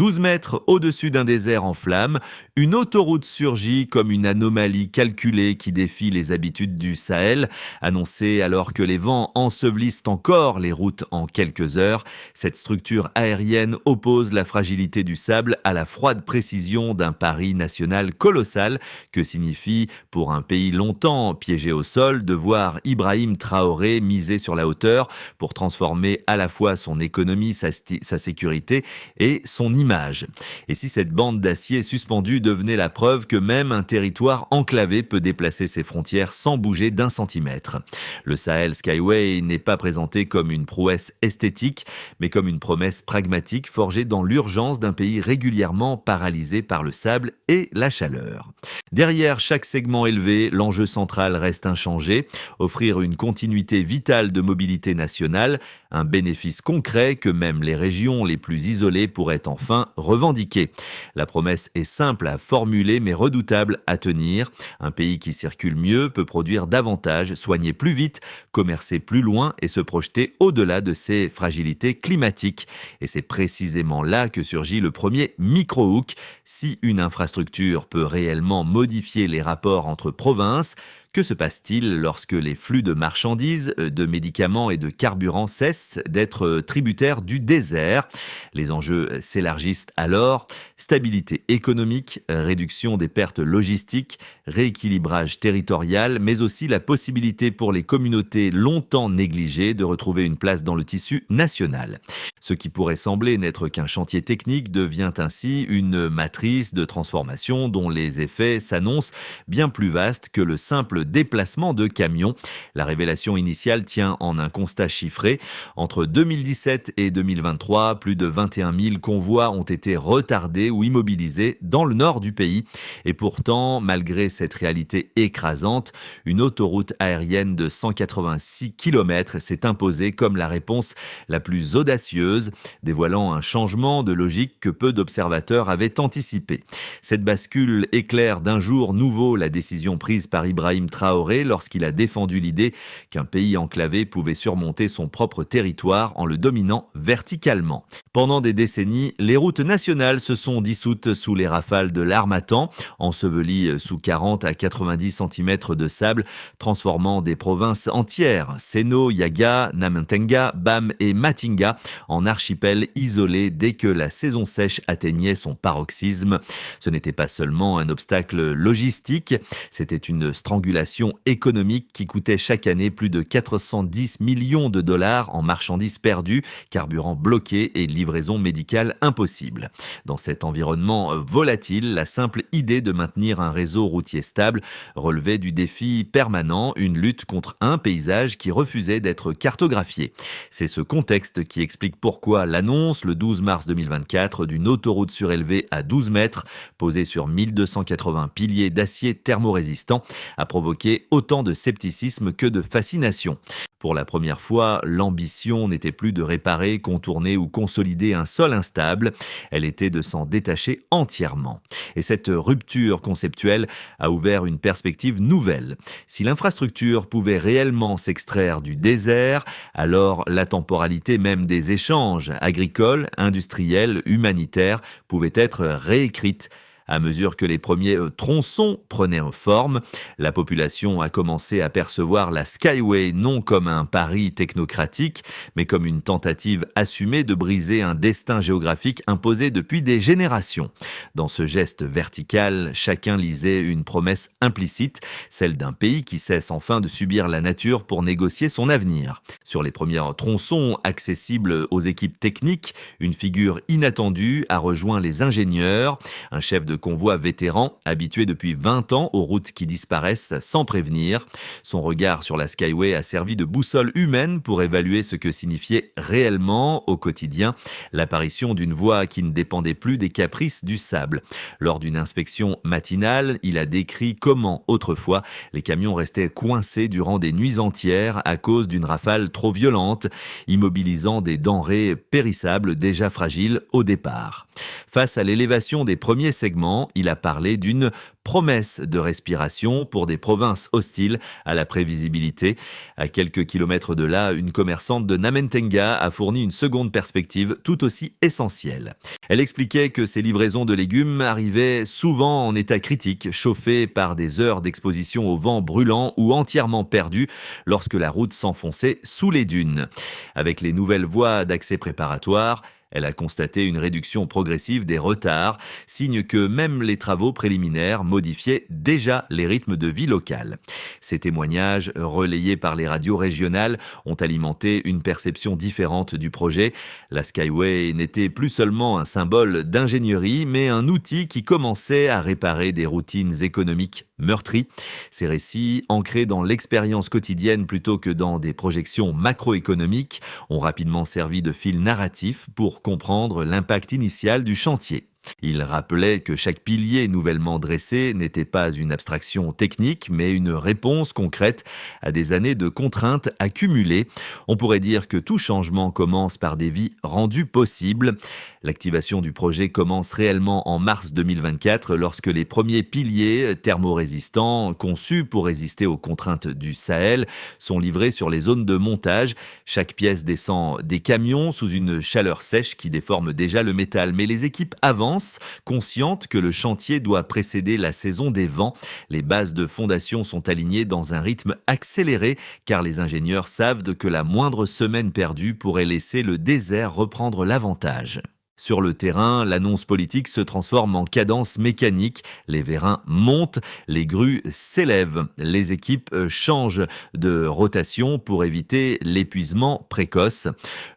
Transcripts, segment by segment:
12 mètres au-dessus d'un désert en flammes, une autoroute surgit comme une anomalie calculée qui défie les habitudes du Sahel. Annoncée alors que les vents ensevelissent encore les routes en quelques heures, cette structure aérienne oppose la fragilité du sable à la froide précision d'un pari national colossal que signifie, pour un pays longtemps piégé au sol, de voir Ibrahim Traoré miser sur la hauteur pour transformer à la fois son économie, sa sécurité et son image. Et si cette bande d'acier suspendue devenait la preuve que même un territoire enclavé peut déplacer ses frontières sans bouger d'un centimètre. Le Sahel Skyway n'est pas présenté comme une prouesse esthétique, mais comme une promesse pragmatique forgée dans l'urgence d'un pays régulièrement paralysé par le sable et la chaleur. Derrière chaque segment élevé, l'enjeu central reste inchangé, offrir une continuité vitale de mobilité nationale, un bénéfice concret que même les régions les plus isolées pourraient enfin revendiquer. La promesse est simple à formuler mais redoutable à tenir. Un pays qui circule mieux peut produire davantage, soigner plus vite, commercer plus loin et se projeter au-delà de ses fragilités climatiques. Et c'est précisément là que surgit le premier micro-hook. Si une infrastructure peut réellement modifier les rapports entre provinces, que se passe-t-il lorsque les flux de marchandises, de médicaments et de carburant cessent d'être tributaires du désert? Les enjeux s'élargissent alors. Stabilité économique, réduction des pertes logistiques, rééquilibrage territorial, mais aussi la possibilité pour les communautés longtemps négligées de retrouver une place dans le tissu national. Ce qui pourrait sembler n'être qu'un chantier technique devient ainsi une matrice de transformation dont les effets s'annoncent bien plus vastes que le simple déplacement de camions. La révélation initiale tient en un constat chiffré. Entre 2017 et 2023, plus de 21 000 convois ont été retardés ou immobilisés dans le nord du pays. Et pourtant, malgré cette réalité écrasante, une autoroute aérienne de 186 km s'est imposée comme la réponse la plus audacieuse, dévoilant un changement de logique que peu d'observateurs avaient anticipé. Cette bascule éclaire d'un jour nouveau la décision prise par Ibrahim Traoré lorsqu'il a défendu l'idée qu'un pays enclavé pouvait surmonter son propre territoire en le dominant verticalement. Pendant des décennies, les routes nationales se sont dissoutes sous les rafales de l'harmattan, ensevelies sous 40 à 90 cm de sable, transformant des provinces entières, Seno, Yaga, Namentenga, Bam et Matinga, en archipels isolés dès que la saison sèche atteignait son paroxysme. Ce n'était pas seulement un obstacle logistique, c'était une strangulation économique qui coûtait chaque année plus de 410 millions de dollars en marchandises perdues, carburant bloqué et livraison médicale impossible. Dans cet environnement volatile, la simple idée de maintenir un réseau routier stable relevait du défi permanent, une lutte contre un paysage qui refusait d'être cartographié. C'est ce contexte qui explique pourquoi l'annonce, le 12 mars 2024, d'une autoroute surélevée à 12 mètres, posée sur 1280 piliers d'acier thermorésistant, a provoqué autant de scepticisme que de fascination. Pour la première fois, l'ambition n'était plus de réparer, contourner ou consolider un sol instable, elle était de s'en détacher entièrement. Et cette rupture conceptuelle a ouvert une perspective nouvelle. Si l'infrastructure pouvait réellement s'extraire du désert, alors la temporalité même des échanges agricoles, industriels, humanitaires pouvait être réécrite. À mesure que les premiers tronçons prenaient forme, la population a commencé à percevoir la Skyway non comme un pari technocratique, mais comme une tentative assumée de briser un destin géographique imposé depuis des générations. Dans ce geste vertical, chacun lisait une promesse implicite, celle d'un pays qui cesse enfin de subir la nature pour négocier son avenir. Sur les premiers tronçons accessibles aux équipes techniques, une figure inattendue a rejoint les ingénieurs, un chef de convoi vétéran, habitué depuis 20 ans aux routes qui disparaissent sans prévenir. Son regard sur la Skyway a servi de boussole humaine pour évaluer ce que signifiait réellement, au quotidien, l'apparition d'une voie qui ne dépendait plus des caprices du sable. Lors d'une inspection matinale, il a décrit comment, autrefois, les camions restaient coincés durant des nuits entières à cause d'une rafale trop violente, immobilisant des denrées périssables déjà fragiles au départ. Face à l'élévation des premiers segments, Parlement, il a parlé d'une promesse de respiration pour des provinces hostiles à la prévisibilité. À quelques kilomètres de là, une commerçante de Namentenga a fourni une seconde perspective tout aussi essentielle. Elle expliquait que ces livraisons de légumes arrivaient souvent en état critique, chauffées par des heures d'exposition au vent brûlant ou entièrement perdues lorsque la route s'enfonçait sous les dunes. Avec les nouvelles voies d'accès préparatoires, elle a constaté une réduction progressive des retards, signe que même les travaux préliminaires modifiaient déjà les rythmes de vie locale. Ces témoignages, relayés par les radios régionales, ont alimenté une perception différente du projet. La Skyway n'était plus seulement un symbole d'ingénierie, mais un outil qui commençait à réparer des routines économiques meurtries. Ces récits, ancrés dans l'expérience quotidienne plutôt que dans des projections macroéconomiques, ont rapidement servi de fil narratif pour comprendre l'impact initial du chantier. Il rappelait que chaque pilier nouvellement dressé n'était pas une abstraction technique, mais une réponse concrète à des années de contraintes accumulées. On pourrait dire que tout changement commence par des vies rendues possibles. L'activation du projet commence réellement en mars 2024, lorsque les premiers piliers thermorésistants, conçus pour résister aux contraintes du Sahel, sont livrés sur les zones de montage. Chaque pièce descend des camions sous une chaleur sèche qui déforme déjà le métal, mais les équipes avancent, conscientes que le chantier doit précéder la saison des vents. Les bases de fondation sont alignées dans un rythme accéléré, car les ingénieurs savent que la moindre semaine perdue pourrait laisser le désert reprendre l'avantage. Sur le terrain, l'annonce politique se transforme en cadence mécanique. Les vérins montent, les grues s'élèvent. Les équipes changent de rotation pour éviter l'épuisement précoce.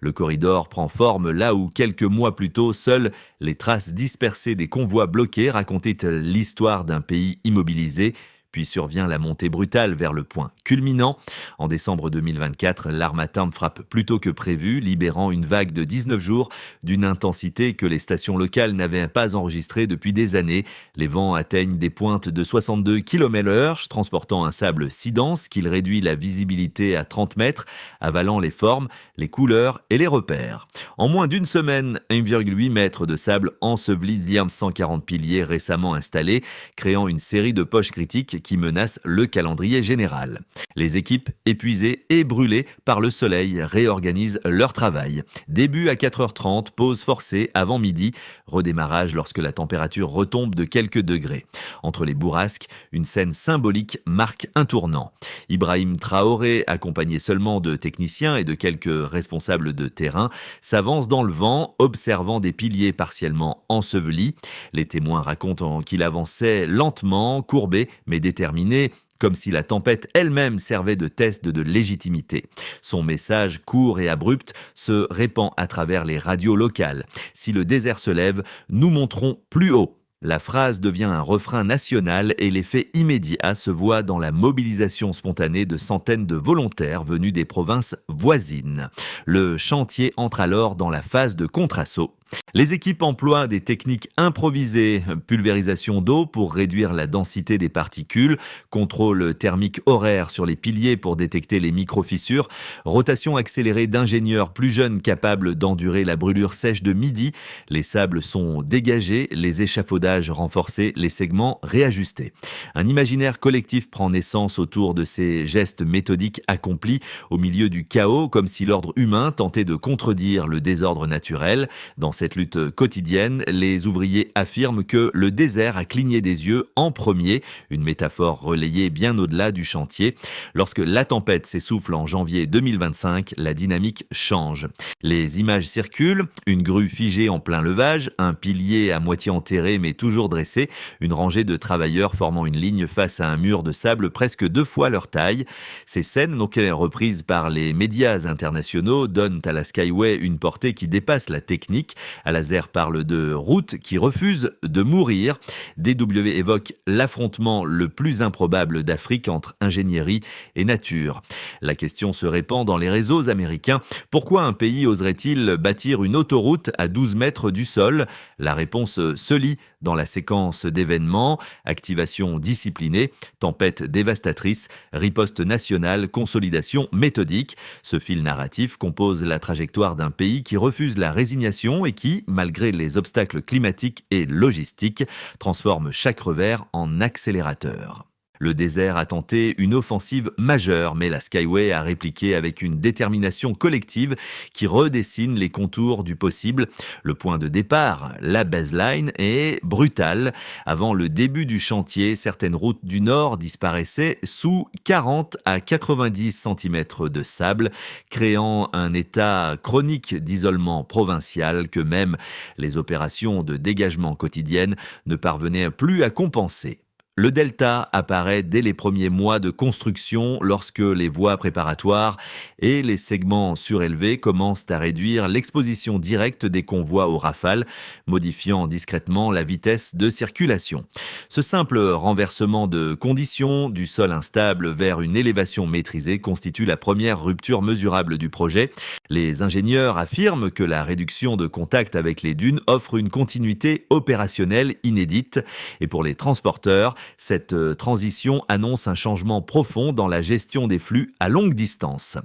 Le corridor prend forme là où quelques mois plus tôt, seules les traces dispersées des convois bloqués racontaient l'histoire d'un pays immobilisé. Puis survient la montée brutale vers le point culminant. En décembre 2024, l'Harmattan frappe plus tôt que prévu, libérant une vague de 19 jours d'une intensité que les stations locales n'avaient pas enregistrée depuis des années. Les vents atteignent des pointes de 62 km/h, transportant un sable si dense qu'il réduit la visibilité à 30 mètres, avalant les formes, les couleurs et les repères. En moins d'une semaine, 1,8 mètres de sable ensevelit 140 piliers récemment installés, créant une série de poches critiques qui menacent le calendrier général. Les équipes, épuisées et brûlées par le soleil, réorganisent leur travail. Début à 4h30, pause forcée avant midi, redémarrage lorsque la température retombe de quelques degrés. Entre les bourrasques, une scène symbolique marque un tournant. Ibrahim Traoré, accompagné seulement de techniciens et de quelques responsables de terrain, s'avance dans le vent, observant des piliers partiellement ensevelis. Les témoins racontent qu'il avançait lentement, courbé, mais déterminé, comme si la tempête elle-même servait de test de légitimité. Son message court et abrupt se répand à travers les radios locales. Si le désert se lève, nous monterons plus haut. La phrase devient un refrain national et l'effet immédiat se voit dans la mobilisation spontanée de centaines de volontaires venus des provinces voisines. Le chantier entre alors dans la phase de contre-assaut. Les équipes emploient des techniques improvisées, pulvérisation d'eau pour réduire la densité des particules, contrôle thermique horaire sur les piliers pour détecter les micro-fissures, rotation accélérée d'ingénieurs plus jeunes capables d'endurer la brûlure sèche de midi. Les sables sont dégagés, les échafaudages renforcés, les segments réajustés. Un imaginaire collectif prend naissance autour de ces gestes méthodiques accomplis au milieu du chaos, comme si l'ordre humain tentait de contredire le désordre naturel. Dans cette lutte quotidienne, les ouvriers affirment que le désert a cligné des yeux en premier, une métaphore relayée bien au-delà du chantier. Lorsque la tempête s'essouffle en janvier 2025, la dynamique change. Les images circulent, une grue figée en plein levage, un pilier à moitié enterré mais toujours dressé, une rangée de travailleurs formant une ligne face à un mur de sable presque 2 fois leur taille. Ces scènes, donc reprises par les médias internationaux, donnent à la Skyway une portée qui dépasse la technique. Alazer parle de route qui refuse de mourir. DW évoque l'affrontement le plus improbable d'Afrique entre ingénierie et nature. La question se répand dans les réseaux américains. Pourquoi un pays oserait-il bâtir une autoroute à 12 mètres du sol ? La réponse se lit dans la séquence d'événements, activation disciplinée, tempête dévastatrice, riposte nationale, consolidation méthodique. Ce fil narratif compose la trajectoire d'un pays qui refuse la résignation et qui, malgré les obstacles climatiques et logistiques, transforme chaque revers en accélérateur. Le désert a tenté une offensive majeure, mais la Skyway a répliqué avec une détermination collective qui redessine les contours du possible. Le point de départ, la baseline, est brutal. Avant le début du chantier, certaines routes du nord disparaissaient sous 40 à 90 cm de sable, créant un état chronique d'isolement provincial que même les opérations de dégagement quotidiennes ne parvenaient plus à compenser. Le delta apparaît dès les premiers mois de construction lorsque les voies préparatoires et les segments surélevés commencent à réduire l'exposition directe des convois aux rafales, modifiant discrètement la vitesse de circulation. Ce simple renversement de conditions du sol instable vers une élévation maîtrisée constitue la première rupture mesurable du projet. Les ingénieurs affirment que la réduction de contact avec les dunes offre une continuité opérationnelle inédite et pour les transporteurs, cette transition annonce un changement profond dans la gestion des flux à longue distance.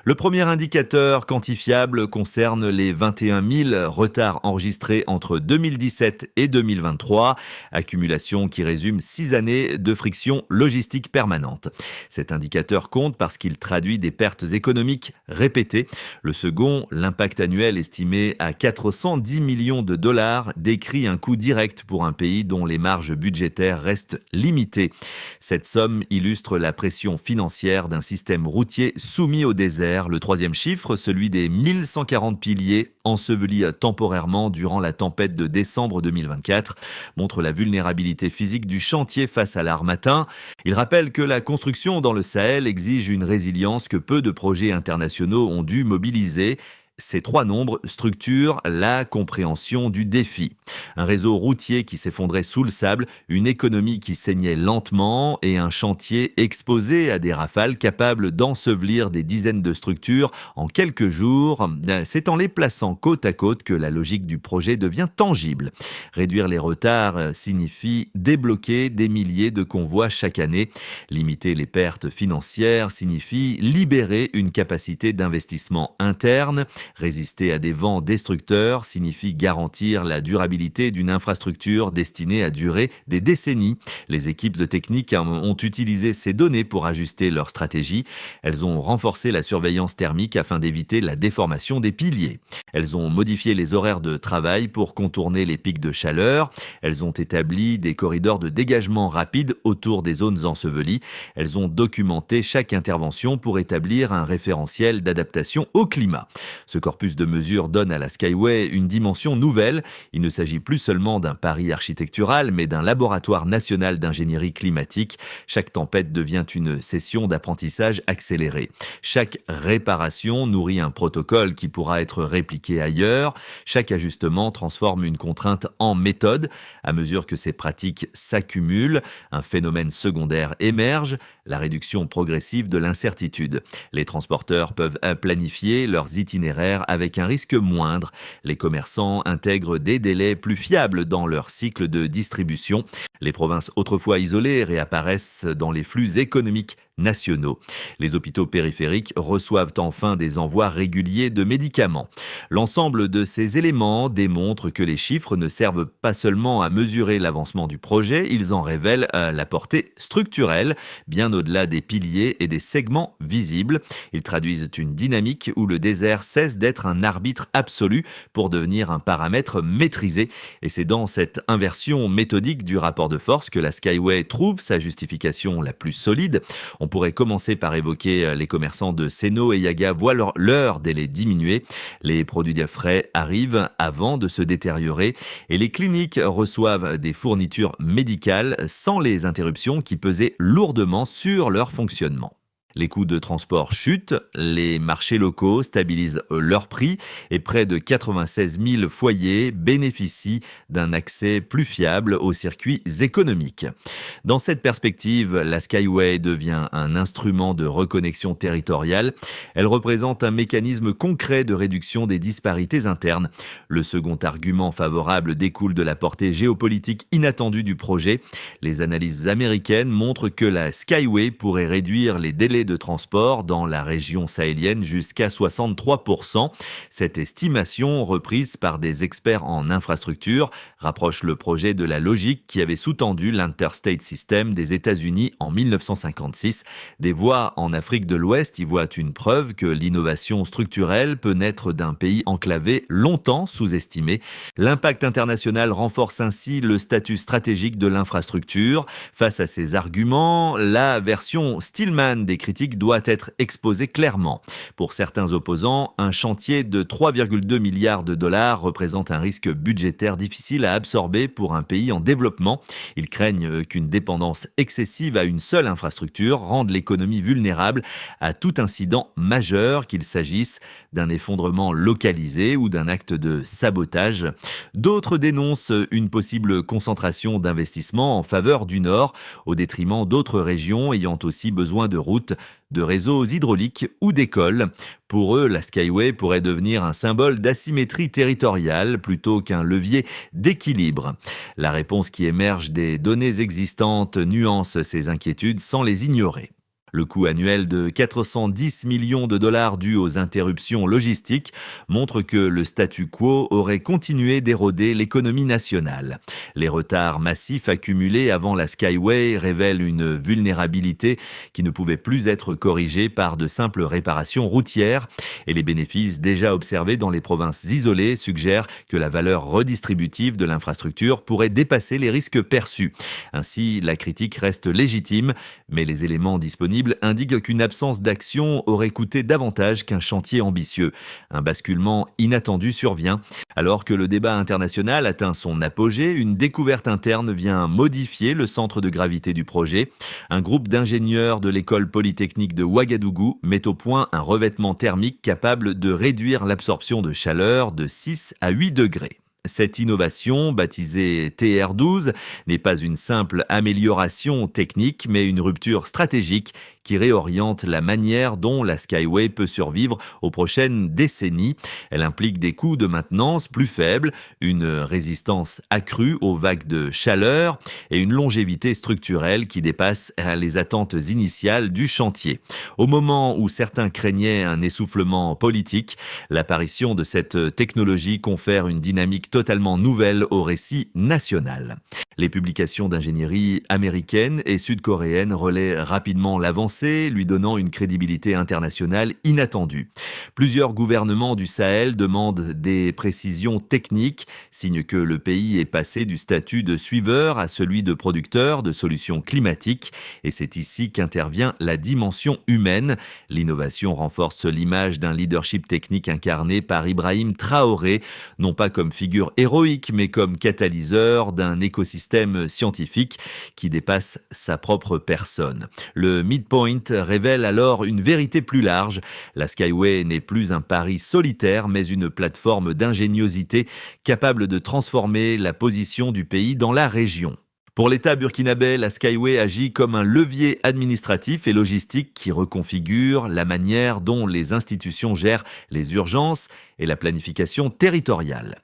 Le premier indicateur quantifiable concerne les 21 000 retards enregistrés entre 2017 et 2023, accumulation qui résume 6 années de friction logistique permanente. Cet indicateur compte parce qu'il traduit des pertes économiques répétées. Le second, l'impact annuel estimé à 410 millions de dollars, décrit un coût direct pour un pays dont les marges budgétaires restent limitées. Cette somme illustre la pression financière d'un système routier soumis au désert. Le troisième chiffre, celui des 1140 piliers ensevelis temporairement durant la tempête de décembre 2024, montre la vulnérabilité physique du chantier face à l'harmattan. Il rappelle que la construction dans le Sahel exige une résilience que peu de projets internationaux ont dû mobiliser. Ces trois nombres structurent la compréhension du défi. Un réseau routier qui s'effondrait sous le sable, une économie qui saignait lentement et un chantier exposé à des rafales capables d'ensevelir des dizaines de structures en quelques jours. C'est en les plaçant côte à côte que la logique du projet devient tangible. Réduire les retards signifie débloquer des milliers de convois chaque année. Limiter les pertes financières signifie libérer une capacité d'investissement interne. Résister à des vents destructeurs signifie garantir la durabilité d'une infrastructure destinée à durer des décennies. Les équipes techniques ont utilisé ces données pour ajuster leur stratégie. Elles ont renforcé la surveillance thermique afin d'éviter la déformation des piliers. Elles ont modifié les horaires de travail pour contourner les pics de chaleur. Elles ont établi des corridors de dégagement rapide autour des zones ensevelies. Elles ont documenté chaque intervention pour établir un référentiel d'adaptation au climat. Ce corpus de mesures donne à la Skyway une dimension nouvelle. Il ne s'agit plus seulement d'un pari architectural, mais d'un laboratoire national d'ingénierie climatique. Chaque tempête devient une session d'apprentissage accéléré. Chaque réparation nourrit un protocole qui pourra être répliqué ailleurs. Chaque ajustement transforme une contrainte en méthode. À mesure que ces pratiques s'accumulent, un phénomène secondaire émerge, la réduction progressive de l'incertitude. Les transporteurs peuvent planifier leurs itinéraires avec un risque moindre. Les commerçants intègrent des délais plus fiables dans leur cycle de distribution. Les provinces autrefois isolées réapparaissent dans les flux économiques nationaux. Les hôpitaux périphériques reçoivent enfin des envois réguliers de médicaments. L'ensemble de ces éléments démontre que les chiffres ne servent pas seulement à mesurer l'avancement du projet, ils en révèlent la portée structurelle, bien au-delà des piliers et des segments visibles. Ils traduisent une dynamique où le désert cesse d'être un arbitre absolu pour devenir un paramètre maîtrisé. Et c'est dans cette inversion méthodique du rapport de force que la Skyway trouve sa justification la plus solide. On pourrait commencer par évoquer les commerçants de Seno et Yaga voient leur délai diminuer. Les produits frais arrivent avant de se détériorer et les cliniques reçoivent des fournitures médicales sans les interruptions qui pesaient lourdement sur leur fonctionnement. Les coûts de transport chutent, les marchés locaux stabilisent leurs prix et près de 96 000 foyers bénéficient d'un accès plus fiable aux circuits économiques. Dans cette perspective, la Skyway devient un instrument de reconnexion territoriale. Elle représente un mécanisme concret de réduction des disparités internes. Le second argument favorable découle de la portée géopolitique inattendue du projet. Les analyses américaines montrent que la Skyway pourrait réduire les délais de transport dans la région sahélienne jusqu'à 63%. Cette estimation, reprise par des experts en infrastructure, rapproche le projet de la logique qui avait sous-tendu l'Interstate System des États-Unis en 1956. Des voix en Afrique de l'Ouest y voient une preuve que l'innovation structurelle peut naître d'un pays enclavé longtemps sous-estimé. L'impact international renforce ainsi le statut stratégique de l'infrastructure. Face à ces arguments, la version Stillman des critiques doit être exposée clairement. Pour certains opposants, un chantier de 3,2 milliards de dollars représente un risque budgétaire difficile à absorber pour un pays en développement. Ils craignent qu'une dépendance excessive à une seule infrastructure rende l'économie vulnérable à tout incident majeur, qu'il s'agisse d'un effondrement localisé ou d'un acte de sabotage. D'autres dénoncent une possible concentration d'investissements en faveur du Nord, au détriment d'autres régions ayant aussi besoin de routes, de réseaux hydrauliques ou d'écoles. Pour eux, la Skyway pourrait devenir un symbole d'asymétrie territoriale plutôt qu'un levier d'équilibre. La réponse qui émerge des données existantes nuance ces inquiétudes sans les ignorer. Le coût annuel de 410 millions de dollars dû aux interruptions logistiques montre que le statu quo aurait continué d'éroder l'économie nationale. Les retards massifs accumulés avant la Skyway révèlent une vulnérabilité qui ne pouvait plus être corrigée par de simples réparations routières, et les bénéfices déjà observés dans les provinces isolées suggèrent que la valeur redistributive de l'infrastructure pourrait dépasser les risques perçus. Ainsi, la critique reste légitime, mais les éléments disponibles indique qu'une absence d'action aurait coûté davantage qu'un chantier ambitieux. Un basculement inattendu survient. Alors que le débat international atteint son apogée, une découverte interne vient modifier le centre de gravité du projet. Un groupe d'ingénieurs de l'école polytechnique de Ouagadougou met au point un revêtement thermique capable de réduire l'absorption de chaleur de 6 à 8 degrés. Cette innovation, baptisée TR12, n'est pas une simple amélioration technique, mais une rupture stratégique qui réoriente la manière dont la Skyway peut survivre aux prochaines décennies. Elle implique des coûts de maintenance plus faibles, une résistance accrue aux vagues de chaleur et une longévité structurelle qui dépasse les attentes initiales du chantier. Au moment où certains craignaient un essoufflement politique, l'apparition de cette technologie confère une dynamique totalement nouvelle au récit national. Les publications d'ingénierie américaines et sud-coréennes relaient rapidement l'avancée, lui donnant une crédibilité internationale inattendue. Plusieurs gouvernements du Sahel demandent des précisions techniques, signe que le pays est passé du statut de suiveur à celui de producteur de solutions climatiques, et c'est ici qu'intervient la dimension humaine. L'innovation renforce l'image d'un leadership technique incarné par Ibrahim Traoré, non pas comme figure héroïque, mais comme catalyseur d'un écosystème scientifique qui dépasse sa propre personne. Le Midpoint révèle alors une vérité plus large. La Skyway n'est plus un pari solitaire, mais une plateforme d'ingéniosité capable de transformer la position du pays dans la région. Pour l'État burkinabé, la Skyway agit comme un levier administratif et logistique qui reconfigure la manière dont les institutions gèrent les urgences et la planification territoriale.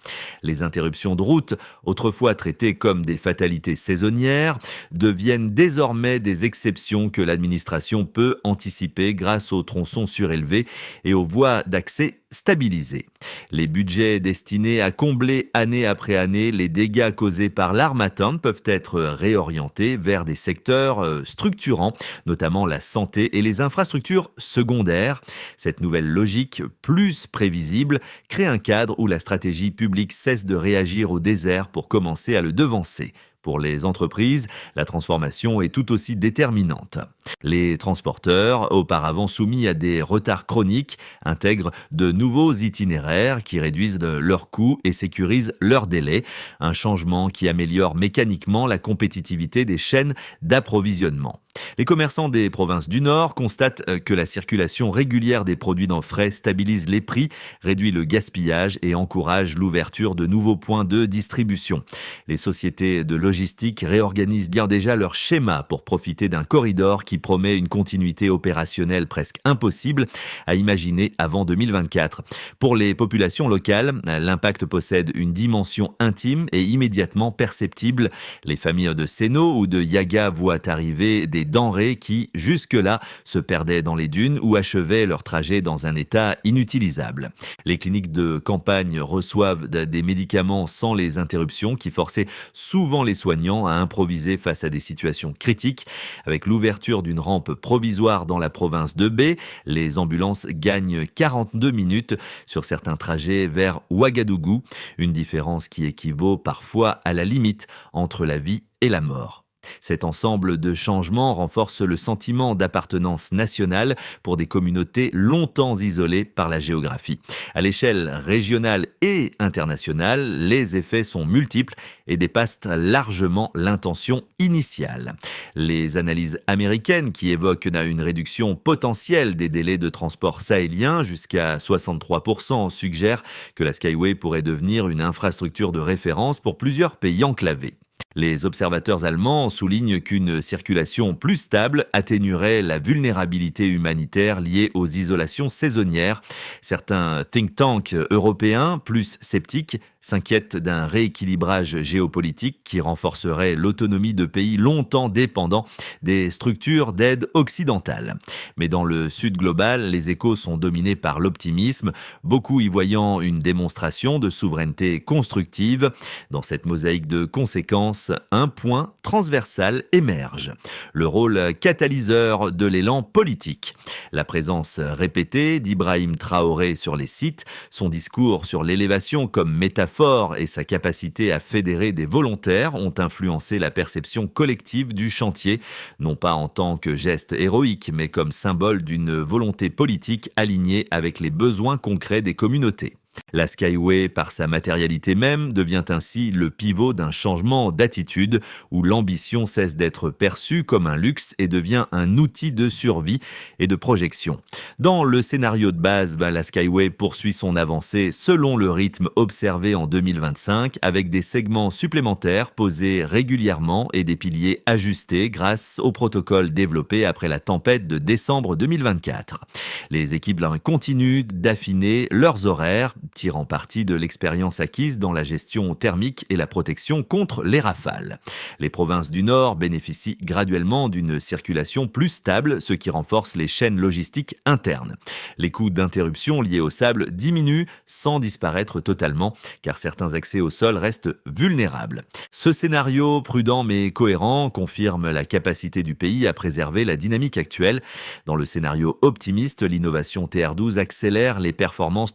Les interruptions de route, autrefois traitées comme des fatalités saisonnières, deviennent désormais des exceptions que l'administration peut anticiper grâce aux tronçons surélevés et aux voies d'accès stabilisées. Les budgets destinés à combler année après année les dégâts causés par l'harmattan peuvent être réorientés vers des secteurs structurants, notamment la santé et les infrastructures secondaires. Cette nouvelle logique, plus prévisible, crée un cadre où la stratégie publique cesse de réagir au désert pour commencer à le devancer. Pour les entreprises, la transformation est tout aussi déterminante. Les transporteurs, auparavant soumis à des retards chroniques, intègrent de nouveaux itinéraires qui réduisent leurs coûts et sécurisent leurs délais, un changement qui améliore mécaniquement la compétitivité des chaînes d'approvisionnement. Les commerçants des provinces du Nord constatent que la circulation régulière des produits dans le frais stabilise les prix, réduit le gaspillage et encourage l'ouverture de nouveaux points de distribution. Les sociétés de logistique réorganisent bien déjà leur schéma pour profiter d'un corridor qui promet une continuité opérationnelle presque impossible à imaginer avant 2024. Pour les populations locales, l'impact possède une dimension intime et immédiatement perceptible. Les familles de Seno ou de Yaga voient arriver des denrées qui, jusque-là, se perdaient dans les dunes ou achevaient leur trajet dans un état inutilisable. Les cliniques de campagne reçoivent des médicaments sans les interruptions qui forçaient souvent les soignants à improviser face à des situations critiques. Avec l'ouverture d'une rampe provisoire dans la province de B, les ambulances gagnent 42 minutes sur certains trajets vers Ouagadougou, une différence qui équivaut parfois à la limite entre la vie et la mort. Cet ensemble de changements renforce le sentiment d'appartenance nationale pour des communautés longtemps isolées par la géographie. À l'échelle régionale et internationale, les effets sont multiples et dépassent largement l'intention initiale. Les analyses américaines qui évoquent une réduction potentielle des délais de transport sahéliens jusqu'à 63% suggèrent que la Skyway pourrait devenir une infrastructure de référence pour plusieurs pays enclavés. Les observateurs allemands soulignent qu'une circulation plus stable atténuerait la vulnérabilité humanitaire liée aux isolations saisonnières. Certains think tanks européens, plus sceptiques, s'inquiètent d'un rééquilibrage géopolitique qui renforcerait l'autonomie de pays longtemps dépendants des structures d'aide occidentales. Mais dans le sud global, les échos sont dominés par l'optimisme, beaucoup y voyant une démonstration de souveraineté constructive. Dans cette mosaïque de conséquences, un point transversal émerge: le rôle catalyseur de l'élan politique. La présence répétée d'Ibrahim Traoré sur les sites, son discours sur l'élévation comme métaphore et sa capacité à fédérer des volontaires ont influencé la perception collective du chantier, non pas en tant que geste héroïque, mais comme symbole d'une volonté politique alignée avec les besoins concrets des communautés. La Skyway, par sa matérialité même, devient ainsi le pivot d'un changement d'attitude où l'ambition cesse d'être perçue comme un luxe et devient un outil de survie et de projection. Dans le scénario de base, la Skyway poursuit son avancée selon le rythme observé en 2025 avec des segments supplémentaires posés régulièrement et des piliers ajustés grâce au protocole développé après la tempête de décembre 2024. Les équipes continuent d'affiner leurs horaires, tirant parti de l'expérience acquise dans la gestion thermique et la protection contre les rafales. Les provinces du Nord bénéficient graduellement d'une circulation plus stable, ce qui renforce les chaînes logistiques internes. Les coûts d'interruption liés au sable diminuent sans disparaître totalement, car certains accès au sol restent vulnérables. Ce scénario prudent mais cohérent confirme la capacité du pays à préserver la dynamique actuelle. Dans le scénario optimiste, l'innovation TR12 accélère les performances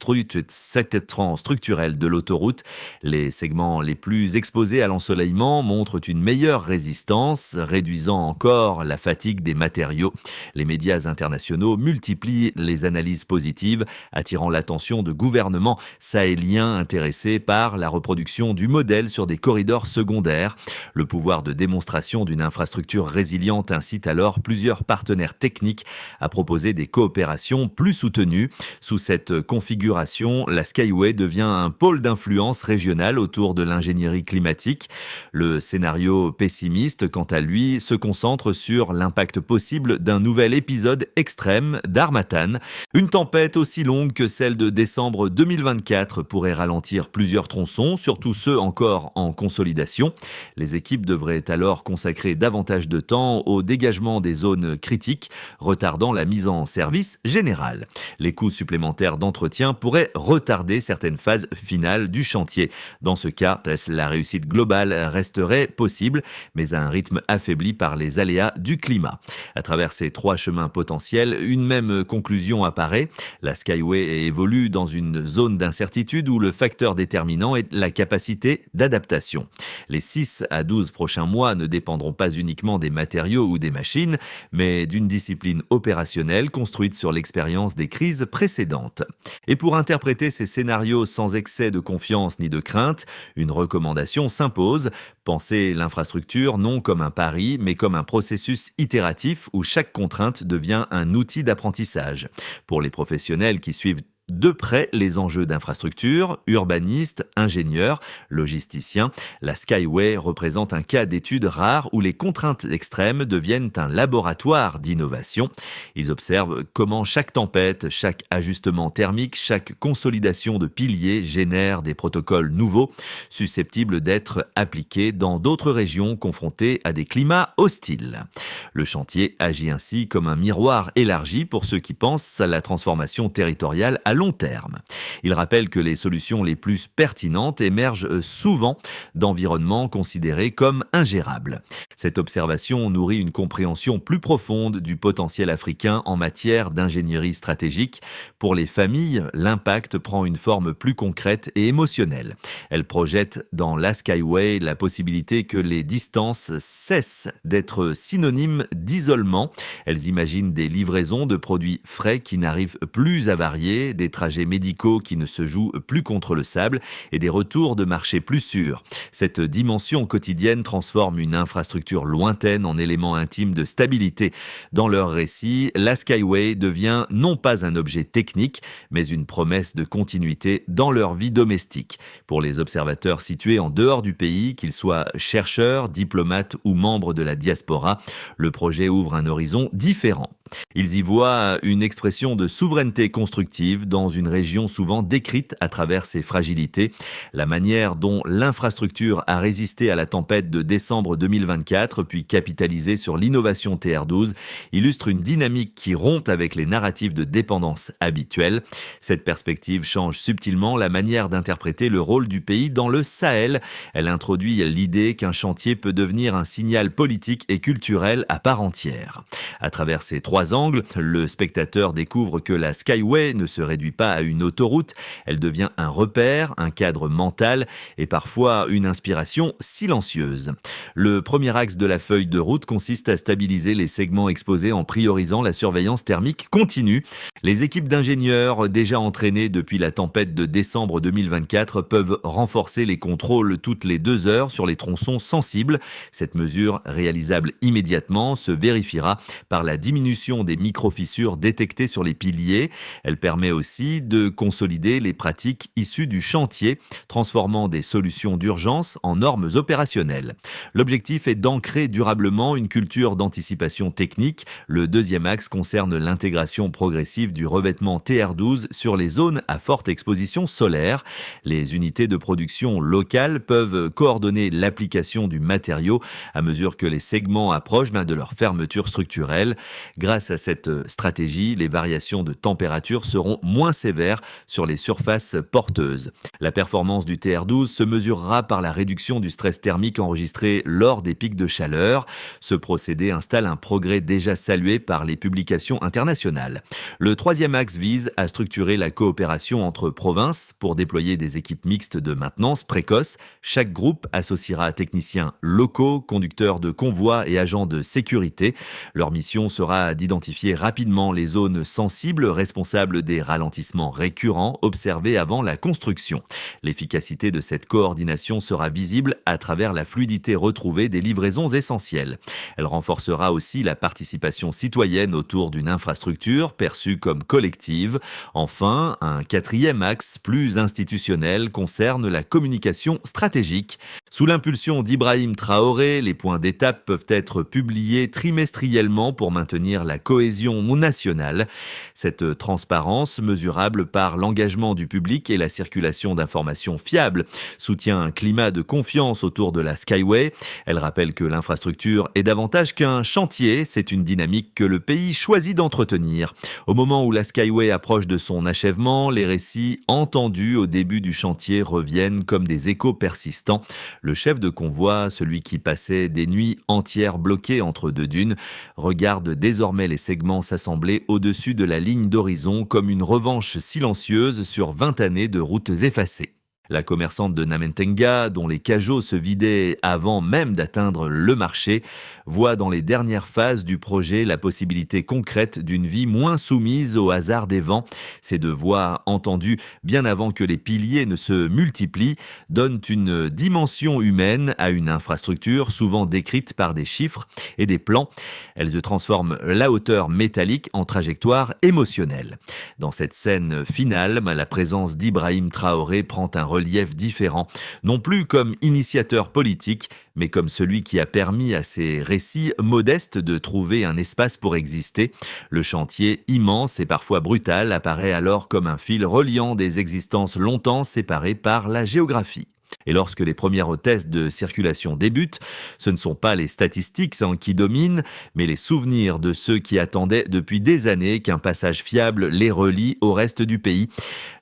structurelles de l'autoroute. Les segments les plus exposés à l'ensoleillement montrent une meilleure résistance, réduisant encore la fatigue des matériaux. Les médias internationaux multiplient les analyses positives, attirant l'attention de gouvernements sahéliens intéressés par la reproduction du modèle sur des corridors secondaires. Le pouvoir de démonstration d'une infrastructure résiliente incite alors plusieurs partenaires techniques à proposer des coopérations plus soutenues. Sous cette configuration, la Skyway devient un pôle d'influence régional autour de l'ingénierie climatique. Le scénario pessimiste, quant à lui, se concentre sur l'impact possible d'un nouvel épisode extrême d'Harmattan. Une tempête aussi longue que celle de décembre 2024 pourrait ralentir plusieurs tronçons, surtout ceux encore en consolidation. Les équipes devraient alors consacrer davantage de temps au dégagement des zones critiques, retardant la mise en service générale. Les coûts supplémentaires d'entretien pourraient retarder certaines phases finales du chantier. Dans ce cas, la réussite globale resterait possible, mais à un rythme affaibli par les aléas du climat. À travers ces trois chemins potentiels, une même conclusion apparaît. La Skyway évolue dans une zone d'incertitude où le facteur déterminant est la capacité d'adaptation. Les 6 à 12 prochains mois ne dépendront pas uniquement des matériaux ou des machines, mais d'une discipline opérationnelle construite sur l'expérience des crises précédentes. Et pour interpréter ces scénarios scénario sans excès de confiance ni de crainte, une recommandation s'impose. Pensez l'infrastructure non comme un pari, mais comme un processus itératif où chaque contrainte devient un outil d'apprentissage. Pour les professionnels qui suivent de près les enjeux d'infrastructure, urbanistes, ingénieurs, logisticiens, la Skyway représente un cas d'étude rare où les contraintes extrêmes deviennent un laboratoire d'innovation. Ils observent comment chaque tempête, chaque ajustement thermique, chaque consolidation de piliers génère des protocoles nouveaux, susceptibles d'être appliqués dans d'autres régions confrontées à des climats hostiles. Le chantier agit ainsi comme un miroir élargi pour ceux qui pensent à la transformation territoriale à long terme. Il rappelle que les solutions les plus pertinentes émergent souvent d'environnements considérés comme ingérables. Cette observation nourrit une compréhension plus profonde du potentiel africain en matière d'ingénierie stratégique. Pour les familles, l'impact prend une forme plus concrète et émotionnelle. Elle projette dans la Skyway la possibilité que les distances cessent d'être synonymes d'isolement. Elles imaginent des livraisons de produits frais qui n'arrivent plus à varier, des trajets médicaux qui ne se jouent plus contre le sable et des retours de marché plus sûrs. Cette dimension quotidienne transforme une infrastructure lointaine en élément intime de stabilité. Dans leur récit, la Skyway devient non pas un objet technique, mais une promesse de continuité dans leur vie domestique. Pour les observateurs situés en dehors du pays, qu'ils soient chercheurs, diplomates ou membres de la diaspora, le projet ouvre un horizon différent. Ils y voient une expression de souveraineté constructive dans une région souvent décrite à travers ses fragilités. La manière dont l'infrastructure a résisté à la tempête de décembre 2024, puis capitalisé sur l'innovation TR12, illustre une dynamique qui rompt avec les narratifs de dépendance habituels. Cette perspective change subtilement la manière d'interpréter le rôle du pays dans le Sahel. Elle introduit l'idée qu'un chantier peut devenir un signal politique et culturel à part entière. À travers ces trois angles, le spectateur découvre que la Skyway ne se réduit pas à une autoroute, elle devient un repère, un cadre mental et parfois une inspiration silencieuse. Le premier axe de la feuille de route consiste à stabiliser les segments exposés en priorisant la surveillance thermique continue. Les équipes d'ingénieurs déjà entraînées depuis la tempête de décembre 2024 peuvent renforcer les contrôles toutes les 2 heures sur les tronçons sensibles. Cette mesure, réalisable immédiatement, se vérifiera par la diminution des micro-fissures détectées sur les piliers. Elle permet aussi de consolider les pratiques issues du chantier, transformant des solutions d'urgence en normes opérationnelles. L'objectif est d'ancrer durablement une culture d'anticipation technique. Le deuxième axe concerne l'intégration progressive du revêtement TR12 sur les zones à forte exposition solaire. Les unités de production locales peuvent coordonner l'application du matériau à mesure que les segments approchent de leur fermeture structurelle. Grâce à cette stratégie, les variations de température seront moins sévères sur les surfaces porteuses. La performance du TR12 se mesurera par la réduction du stress thermique enregistré lors des pics de chaleur. Ce procédé installe un progrès déjà salué par les publications internationales. Le troisième axe vise à structurer la coopération entre provinces pour déployer des équipes mixtes de maintenance précoce. Chaque groupe associera techniciens locaux, conducteurs de convois et agents de sécurité. Leur mission sera d'identifier rapidement les zones sensibles responsables des ralentissements récurrents observés avant la construction. L'efficacité de cette coordination sera visible à travers la fluidité retrouvée des livraisons essentielles. Elle renforcera aussi la participation citoyenne autour d'une infrastructure perçue comme collective. Enfin, un quatrième axe plus institutionnel concerne la communication stratégique. Sous l'impulsion d'Ibrahim Traoré, les points d'étape peuvent être publiés trimestriellement pour maintenir la cohésion nationale. Cette transparence, mesurable par l'engagement du public et la circulation d'informations fiables, soutient un climat de confiance autour de la Skyway. Elle rappelle que l'infrastructure est davantage qu'un chantier, c'est une dynamique que le pays choisit d'entretenir. Au moment où la Skyway approche de son achèvement, les récits entendus au début du chantier reviennent comme des échos persistants. Le chef de convoi, celui qui passait des nuits entières bloqué entre deux dunes, regarde désormais les segments s'assembler au-dessus de la ligne d'horizon comme une revanche silencieuse sur 20 années de routes effacées. La commerçante de Namentenga, dont les cajots se vidaient avant même d'atteindre le marché, voit dans les dernières phases du projet la possibilité concrète d'une vie moins soumise au hasard des vents. Ces deux voix, entendues bien avant que les piliers ne se multiplient, donnent une dimension humaine à une infrastructure souvent décrite par des chiffres et des plans. Elles transforment la hauteur métallique en trajectoire émotionnelle. Dans cette scène finale, la présence d'Ibrahim Traoré prend un relief différent, non plus comme initiateur politique, mais comme celui qui a permis à ces récits modestes de trouver un espace pour exister. Le chantier immense et parfois brutal apparaît alors comme un fil reliant des existences longtemps séparées par la géographie. Et lorsque les premiers tests de circulation débutent, ce ne sont pas les statistiques qui dominent, mais les souvenirs de ceux qui attendaient depuis des années qu'un passage fiable les relie au reste du pays.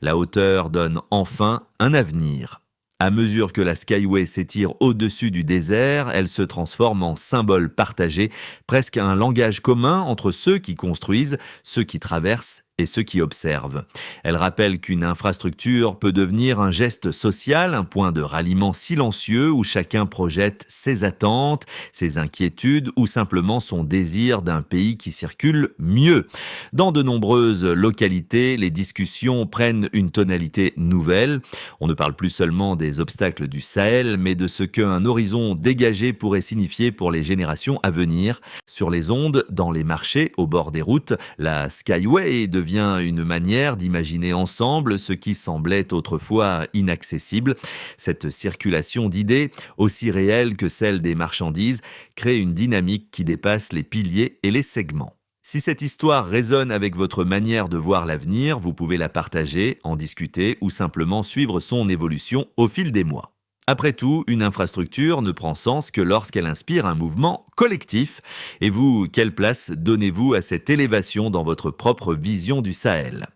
La hauteur donne enfin un avenir. À mesure que la Skyway s'étire au-dessus du désert, elle se transforme en symbole partagé, presque un langage commun entre ceux qui construisent, ceux qui traversent et ceux qui observent. Elle rappelle qu'une infrastructure peut devenir un geste social, un point de ralliement silencieux où chacun projette ses attentes, ses inquiétudes ou simplement son désir d'un pays qui circule mieux. Dans de nombreuses localités, les discussions prennent une tonalité nouvelle. On ne parle plus seulement des obstacles du Sahel, mais de ce qu'un horizon dégagé pourrait signifier pour les générations à venir. Sur les ondes, dans les marchés, au bord des routes, la Skyway devient une manière d'imaginer ensemble ce qui semblait autrefois inaccessible. Cette circulation d'idées, aussi réelle que celle des marchandises, crée une dynamique qui dépasse les piliers et les segments. Si cette histoire résonne avec votre manière de voir l'avenir, vous pouvez la partager, en discuter ou simplement suivre son évolution au fil des mois. Après tout, une infrastructure ne prend sens que lorsqu'elle inspire un mouvement collectif. Et vous, quelle place donnez-vous à cette élévation dans votre propre vision du Sahel ?